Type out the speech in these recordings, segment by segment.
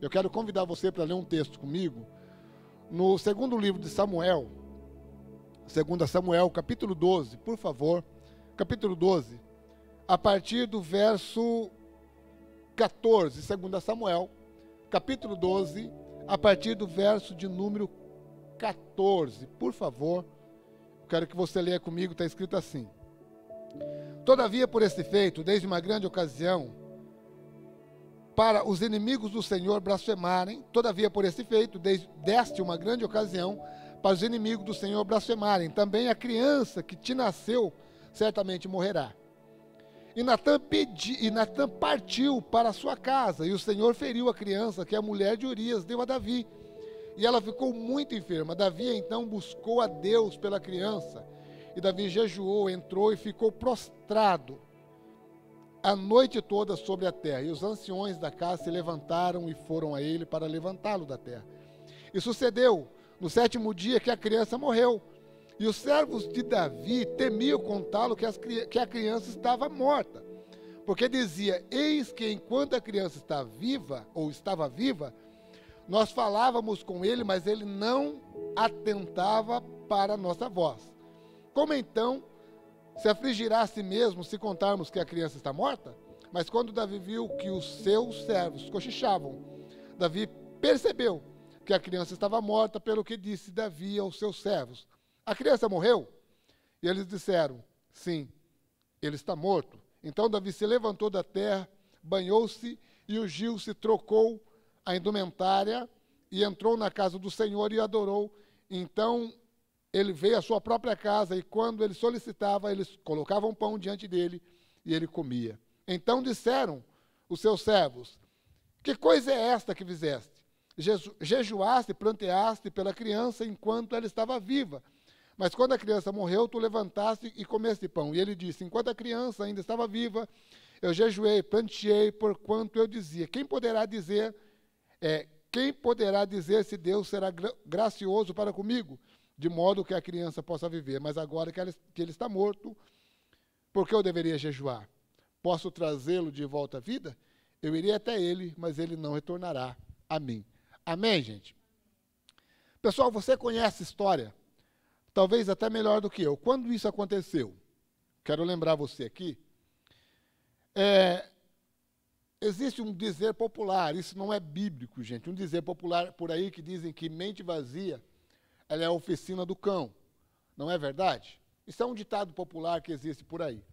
Eu quero convidar você para ler um texto comigo, no segundo livro de Samuel, 2 Samuel, capítulo 12, por favor, capítulo 12, a partir do verso 14, 2 Samuel, capítulo 12, a partir do verso de número 14, por favor, eu quero que você leia comigo, está escrito assim: Todavia, por este feito, desde uma grande ocasião, para os inimigos do Senhor blasfemarem, todavia, por este feito, deste uma grande ocasião, para os inimigos do Senhor blasfemarem, também a criança que te nasceu, certamente morrerá. E Natã partiu para a sua casa, e o Senhor feriu a criança, que a mulher de Urias deu a Davi. E ela ficou muito enferma. Davi então buscou a Deus pela criança. E Davi jejuou, entrou e ficou prostrado a noite toda sobre a terra. E os anciões da casa se levantaram e foram a ele para levantá-lo da terra. E sucedeu no 7º dia que a criança morreu. E os servos de Davi temiam contá-lo que a criança estava morta. Porque dizia: eis que enquanto a criança está viva, ou estava viva, nós falávamos com ele, mas ele não atentava para a nossa voz. Como então se afligirá a si mesmo se contarmos que a criança está morta? Mas quando Davi viu que os seus servos cochichavam, Davi percebeu que a criança estava morta, pelo que disse Davi aos seus servos: a criança morreu? E eles disseram: sim, ele está morto. Então Davi se levantou da terra, banhou-se e ungiu-se, trocou a indumentária e entrou na casa do Senhor e adorou. Então ele veio à sua própria casa, e quando ele solicitava, eles colocavam pão diante dele e ele comia. Então disseram os seus servos: que coisa é esta que fizeste? Jejuaste e planteaste pela criança enquanto ela estava viva. Mas quando a criança morreu, tu levantaste e comeste pão. E ele disse: enquanto a criança ainda estava viva, eu jejuei, planteei, porquanto eu dizia: quem poderá dizer se Deus será gracioso para comigo, de modo que a criança possa viver? Mas agora que ele está morto, por que eu deveria jejuar? Posso trazê-lo de volta à vida? Eu irei até ele, mas ele não retornará a mim. Amém, gente? Pessoal, você conhece a história, talvez até melhor do que eu. Quando isso aconteceu? Quero lembrar você aqui. Existe um dizer popular, isso não é bíblico, gente, um dizer popular por aí que dizem que mente vazia, ela é a oficina do cão. Não é verdade? Isso é um ditado popular que existe por aí.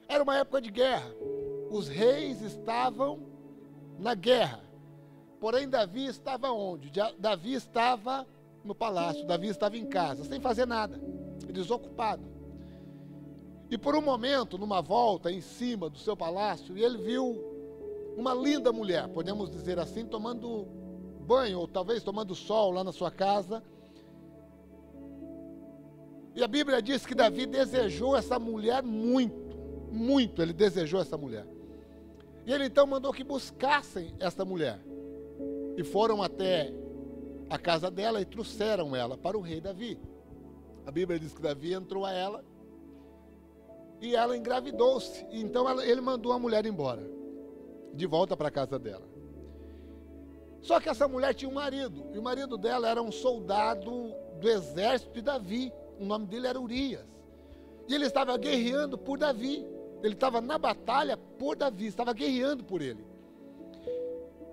Era uma época de guerra. Os reis estavam na guerra. Porém, Davi estava onde? Davi estava no palácio, Davi estava em casa, sem fazer nada, desocupado. E por um momento, numa volta em cima do seu palácio, ele viu uma linda mulher, podemos dizer assim, tomando banho, ou talvez tomando sol lá na sua casa. E a Bíblia diz que Davi desejou essa mulher muito ele desejou essa mulher. E ele então mandou que buscassem essa mulher. E foram até a casa dela e trouxeram ela para o rei Davi. A Bíblia diz que Davi entrou a ela e ela engravidou-se. Então ele mandou a mulher embora, de volta para a casa dela. Só que essa mulher tinha um marido, e o marido dela era um soldado do exército de Davi. O nome dele era Urias. E ele estava guerreando por Davi. Ele estava na batalha por Davi, estava guerreando por ele.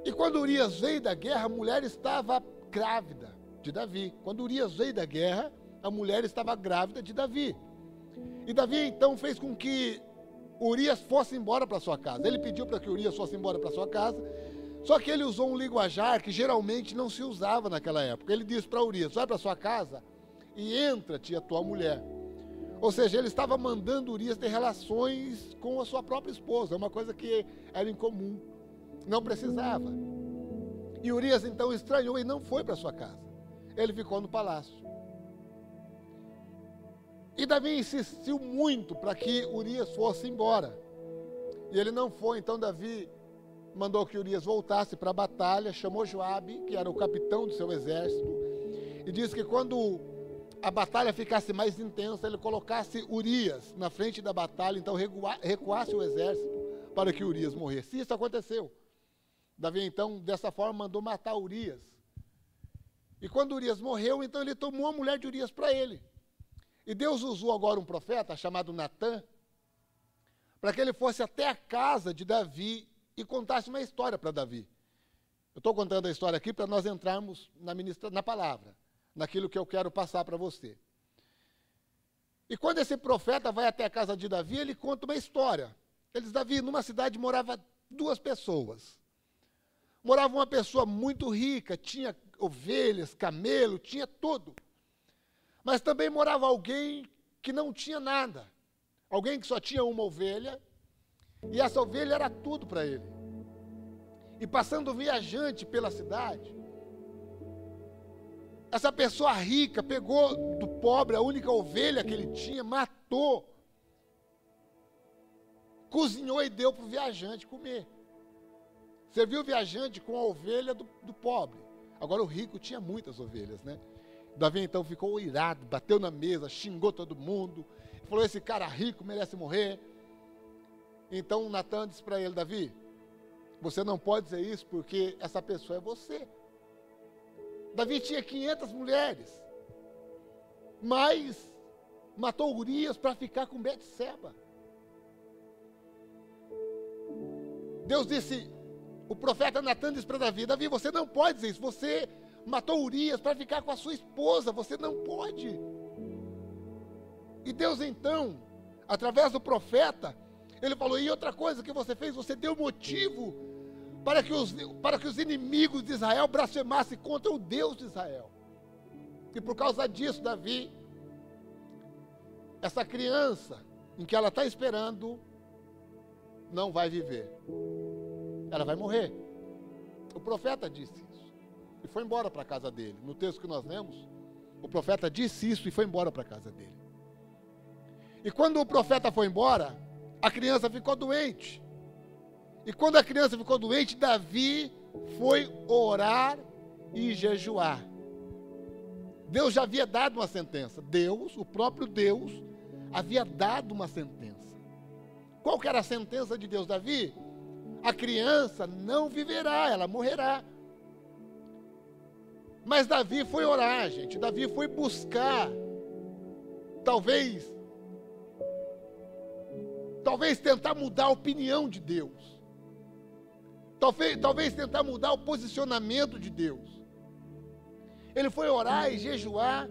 E quando Urias veio da guerra, a mulher estava grávida de Davi. Quando Urias veio da guerra, a mulher estava grávida de Davi. E Davi então fez com que Urias fosse embora para sua casa. Ele pediu para que Urias fosse embora para sua casa, só que ele usou um linguajar que geralmente não se usava naquela época. Ele disse para Urias: vai para sua casa e entra-te a tua mulher. Ou seja, ele estava mandando Urias ter relações com a sua própria esposa, uma coisa que era incomum, não precisava. E Urias então estranhou e não foi para sua casa. Ele ficou no palácio. E Davi insistiu muito para que Urias fosse embora. E ele não foi, então Davi mandou que Urias voltasse para a batalha, chamou Joabe, que era o capitão do seu exército, e disse que quando a batalha ficasse mais intensa, ele colocasse Urias na frente da batalha, então recuasse o exército para que Urias morresse. E isso aconteceu. Davi, então, dessa forma, mandou matar Urias. E quando Urias morreu, então ele tomou a mulher de Urias para ele. E Deus usou agora um profeta chamado Natã, para que ele fosse até a casa de Davi e contasse uma história para Davi. Eu estou contando a história aqui para nós entrarmos na palavra, naquilo que eu quero passar para você. E quando esse profeta vai até a casa de Davi, ele conta uma história. Ele diz, Davi, numa cidade morava 2 pessoas. Morava uma pessoa muito rica, tinha ovelhas, camelo, tinha tudo. Mas também morava alguém que não tinha nada. Alguém que só tinha uma ovelha, e essa ovelha era tudo para ele. E passando viajante pela cidade, essa pessoa rica pegou do pobre a única ovelha que ele tinha, matou, cozinhou e deu para o viajante comer. Serviu o viajante com a ovelha do pobre. Agora o rico tinha muitas ovelhas, né? Davi então ficou irado, bateu na mesa, xingou todo mundo, falou, esse cara rico merece morrer. Então Natã disse para ele, Davi, você não pode dizer isso porque essa pessoa é você. Davi tinha 500 mulheres, mas matou Urias para ficar com Betseba. Deus disse, o profeta Natã disse para Davi, Davi, você não pode dizer isso, você matou Urias para ficar com a sua esposa, você não pode. E Deus então, através do profeta, ele falou, e outra coisa que você fez, você deu motivo para que os inimigos de Israel blasfemassem contra o Deus de Israel. E por causa disso, Davi, essa criança em que ela está esperando, não vai viver. Ela vai morrer. O profeta disse isso. E foi embora para a casa dele. No texto que nós lemos, o profeta disse isso e foi embora para a casa dele. E quando o profeta foi embora, a criança ficou doente. E quando a criança ficou doente, Davi foi orar e jejuar. Deus já havia dado uma sentença. Deus, o próprio Deus, havia dado uma sentença. Qual que era a sentença de Deus, Davi? A criança não viverá, ela morrerá. Mas Davi foi orar, gente. Davi foi buscar, talvez tentar mudar a opinião de Deus. Talvez tentar mudar o posicionamento de Deus. Ele foi orar e jejuar.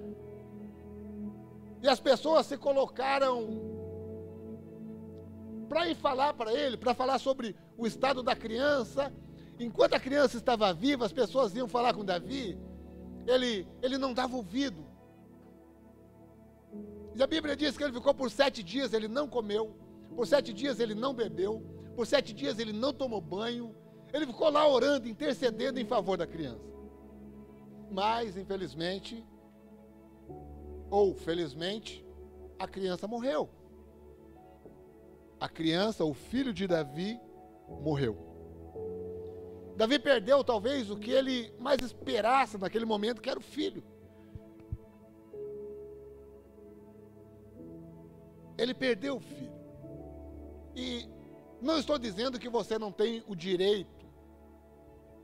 E as pessoas se colocaram para ir falar para ele, para falar sobre o estado da criança. Enquanto a criança estava viva, as pessoas iam falar com Davi. Ele não dava ouvido. E a Bíblia diz que ele ficou por 7 dias, ele não comeu. Por 7 dias ele não bebeu. Por 7 dias ele não tomou banho. Ele ficou lá orando, intercedendo em favor da criança. Mas, infelizmente, ou felizmente, a criança morreu. A criança, o filho de Davi, morreu. Davi perdeu, talvez, o que ele mais esperasse naquele momento, que era o filho. Ele perdeu o filho. E não estou dizendo que você não tem o direito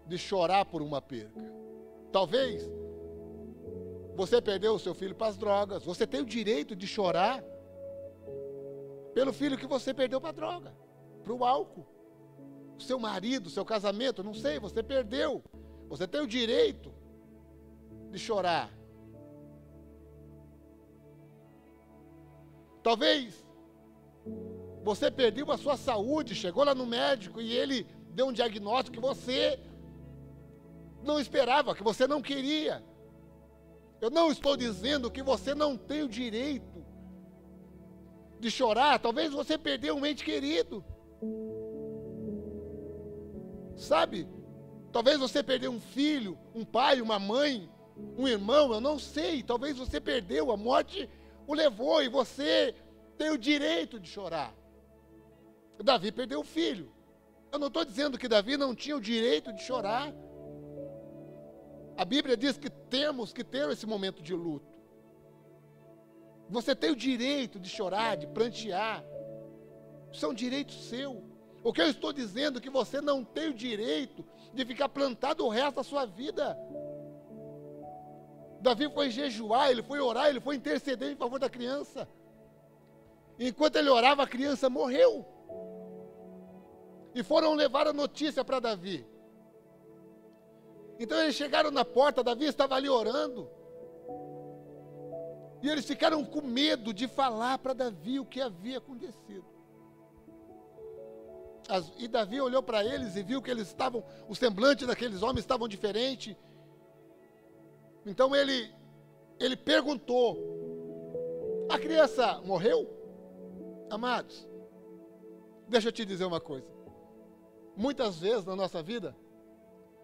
de chorar por uma perca. Talvez você perdeu o seu filho para as drogas. Você tem o direito de chorar pelo filho que você perdeu para a droga, para o álcool. O seu marido, o seu casamento, não sei, você perdeu. Você tem o direito de chorar. Talvez você perdeu a sua saúde, chegou lá no médico e ele deu um diagnóstico que você não esperava, que você não queria. Eu não estou dizendo que você não tem o direito de chorar. Talvez você perdeu um ente querido. Sabe? Talvez você perdeu um filho, um pai, uma mãe, um irmão, eu não sei. Talvez você perdeu, a morte o levou e você tem o direito de chorar. Davi perdeu o filho. Eu não estou dizendo que Davi não tinha o direito de chorar. A Bíblia diz que temos que ter esse momento de luto. Você tem o direito de chorar, de prantear. Isso é um direito seu. O que eu estou dizendo é que você não tem o direito de ficar plantado o resto da sua vida. Davi foi jejuar, ele foi orar, ele foi interceder em favor da criança. Enquanto ele orava, a criança morreu. E foram levar a notícia para Davi. Então eles chegaram na porta, Davi estava ali orando. E eles ficaram com medo de falar para Davi o que havia acontecido. E Davi olhou para eles e viu que eles estavam, o semblante daqueles homens estavam diferente. Então ele perguntou: a criança morreu? Amados, deixa eu te dizer uma coisa. Muitas vezes na nossa vida,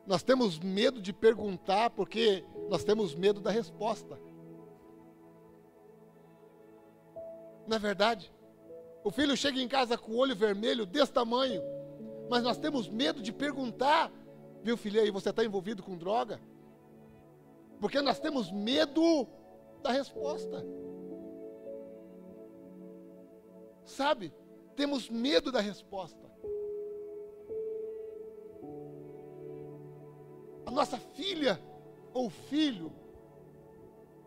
nós temos medo de perguntar porque nós temos medo da resposta. Não é verdade? O filho chega em casa com o olho vermelho desse tamanho, mas nós temos medo de perguntar: viu, filho, aí você está envolvido com droga? Porque nós temos medo da resposta. Sabe? Temos medo da resposta. A nossa filha ou filho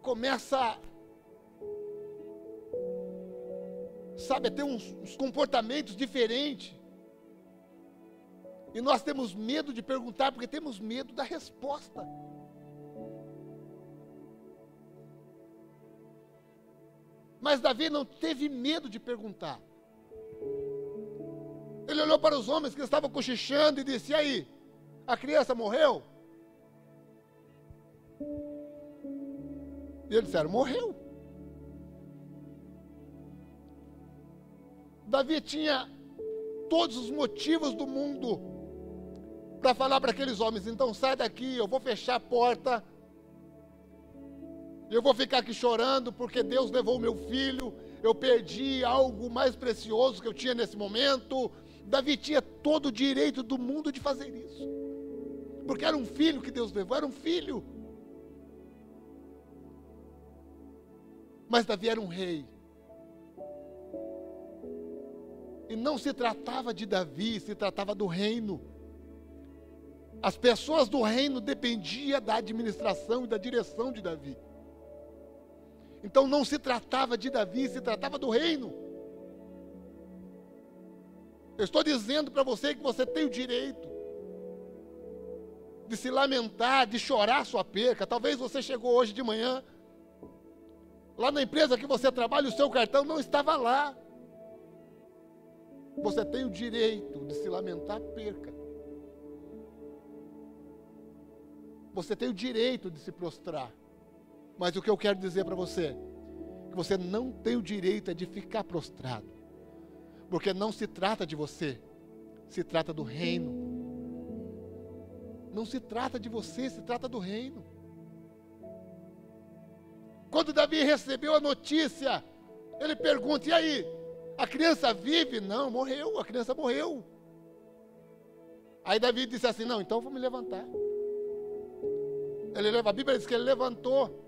começa, sabe, a ter uns comportamentos diferentes. E nós temos medo de perguntar porque temos medo da resposta. Mas Davi não teve medo de perguntar. Ele olhou para os homens que estavam cochichando e disse: e aí, a criança morreu? E eles disseram: morreu. Davi tinha todos os motivos do mundo para falar para aqueles homens: então sai daqui, eu vou fechar a porta, eu vou ficar aqui chorando porque Deus levou o meu filho, eu perdi algo mais precioso que eu tinha nesse momento. Davi tinha todo o direito do mundo de fazer isso, porque era um filho que Deus levou, era um filho. Mas Davi era um rei. E não se tratava de Davi, se tratava do reino. As pessoas do reino dependiam da administração e da direção de Davi. Então não se tratava de Davi, se tratava do reino. Eu estou dizendo para você que você tem o direito de se lamentar, de chorar sua perca. Talvez você chegou hoje de manhã, lá na empresa que você trabalha, o seu cartão não estava lá. Você tem o direito de se lamentar a perca. Você tem o direito de se prostrar. Mas o que eu quero dizer para você é que você não tem o direito de ficar prostrado. Porque não se trata de você, se trata do reino. Não se trata de você, se trata do reino. Quando Davi recebeu a notícia, ele pergunta: e aí, a criança vive? Não, morreu, a criança morreu. Aí Davi disse assim: não, então vou me levantar. A Bíblia diz que ele levantou,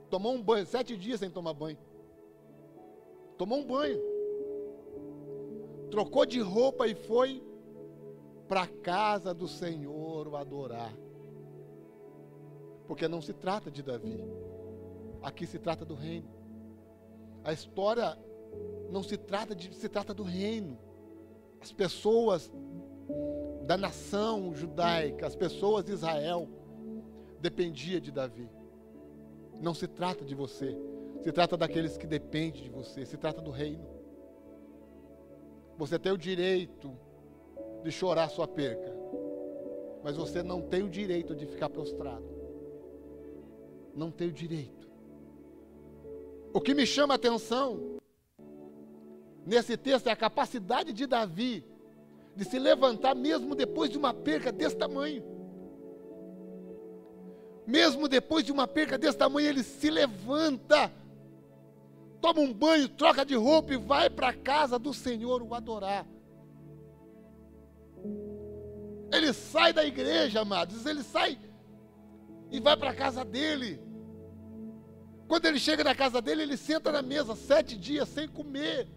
tomou um banho, 7 dias sem tomar banho. Tomou um banho, trocou de roupa e foi para a casa do Senhor o adorar. Porque não se trata de Davi, aqui se trata do reino. A história não se trata se trata do reino. As pessoas da nação judaica, as pessoas de Israel, dependiam de Davi. Não se trata de você, se trata daqueles que dependem de você, se trata do reino. Você tem o direito de chorar sua perca, mas você não tem o direito de ficar prostrado. Não tem o direito. O que me chama a atenção nesse texto é a capacidade de Davi de se levantar mesmo depois de uma perca desse tamanho. Mesmo depois de uma perca desse tamanho, ele se levanta, toma um banho, troca de roupa e vai para a casa do Senhor o adorar. Ele sai da igreja, amados, ele sai e vai para a casa dele. Quando ele chega na casa dele, ele senta na mesa 7 dias sem comer,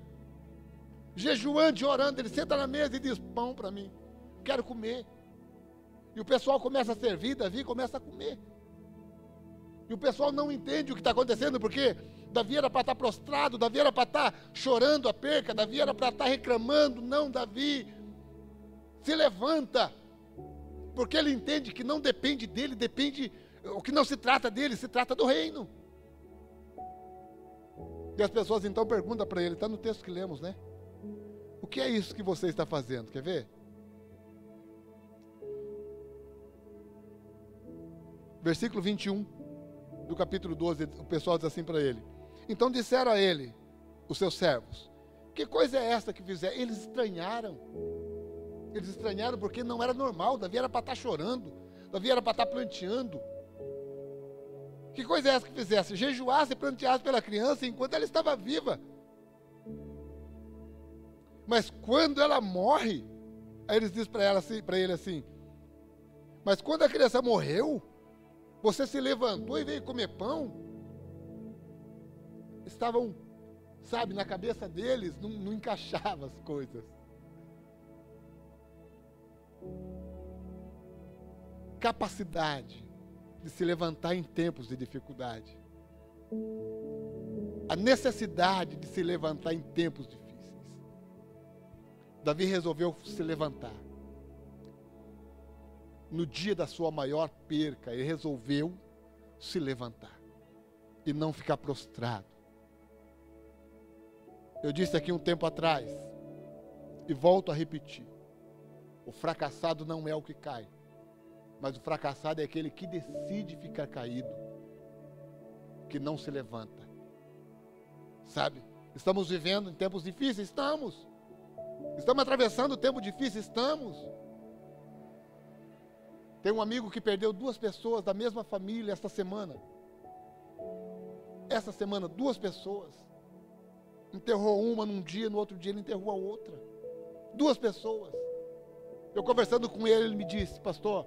jejuando e orando, ele senta na mesa e diz: pão para mim, quero comer. E o pessoal começa a servir, Davi começa a comer. E o pessoal não entende o que está acontecendo, porque Davi era para estar prostrado, Davi era para estar chorando a perca, Davi era para estar reclamando. Não, Davi se levanta, porque ele entende que não depende dele, o que não se trata dele, se trata do reino. E as pessoas então perguntam para ele, está no texto que lemos, né? O que é isso que você está fazendo? Quer ver? Versículo 21 do capítulo 12, o pessoal diz assim para ele: então disseram a ele, os seus servos, que coisa é esta que fizeram? Eles estranharam porque não era normal. Davi era para estar chorando, Davi era para estar planteando. Que coisa é essa que fizesse? Jejuasse e planteasse pela criança enquanto ela estava viva. Mas quando ela morre, aí eles dizem para ele assim: mas quando a criança morreu, você se levantou e veio comer pão? Estavam, sabe, na cabeça deles, não encaixava as coisas. Capacidade de se levantar em tempos de dificuldade. A necessidade de se levantar em tempos difíceis. Davi resolveu se levantar. No dia da sua maior perca, ele resolveu se levantar e não ficar prostrado. Eu disse aqui um tempo atrás, e volto a repetir: o fracassado não é o que cai, mas o fracassado é aquele que decide ficar caído, que não se levanta. Sabe? Estamos vivendo em tempos difíceis? Estamos. Estamos atravessando tempo difícil? Estamos. Tem um amigo que perdeu 2 pessoas da mesma família esta semana. Essa semana, 2 pessoas. Enterrou uma num dia, no outro dia ele enterrou a outra. 2 pessoas. Eu conversando com ele, ele me disse: pastor,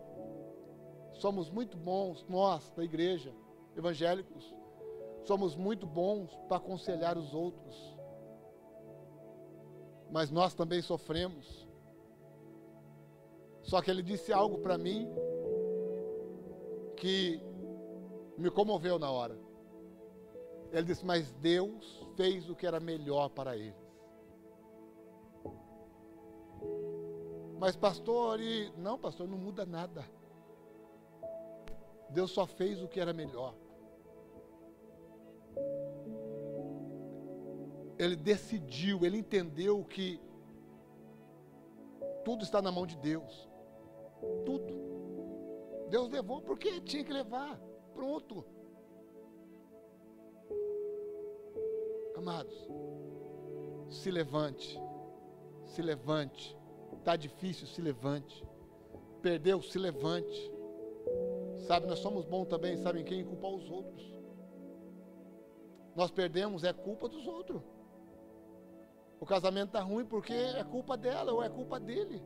somos muito bons, nós da igreja, evangélicos, somos muito bons para aconselhar os outros. Mas nós também sofremos. Só que ele disse algo para mim que me comoveu na hora. Ele disse: mas Deus fez o que era melhor para eles. Mas pastor, não, pastor, não muda nada. Deus só fez o que era melhor. Ele decidiu, ele entendeu que tudo está na mão de Deus. Tudo. Deus levou porque tinha que levar. Pronto. Amados, se levante. Se levante. Está difícil, se levante. Perdeu, se levante. Sabe, nós somos bons também, sabem quem? Culpar os outros. Nós perdemos, é culpa dos outros. O casamento está ruim porque é culpa dela ou é culpa dele.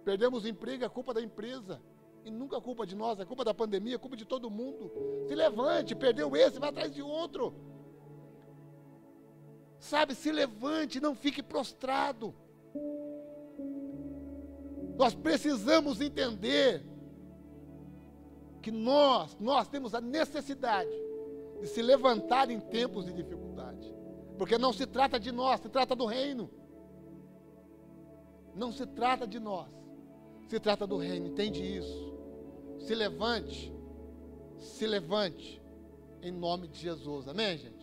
Perdemos o emprego, é culpa da empresa. E nunca é culpa de nós, é culpa da pandemia, é culpa de todo mundo. Se levante, perdeu esse, vai atrás de outro. Sabe, se levante, não fique prostrado. Nós precisamos entender que nós temos a necessidade de se levantar em tempos de dificuldade. Porque não se trata de nós, se trata do reino. Não se trata de nós, se trata do reino, entende isso? Se levante, em nome de Jesus, amém, gente?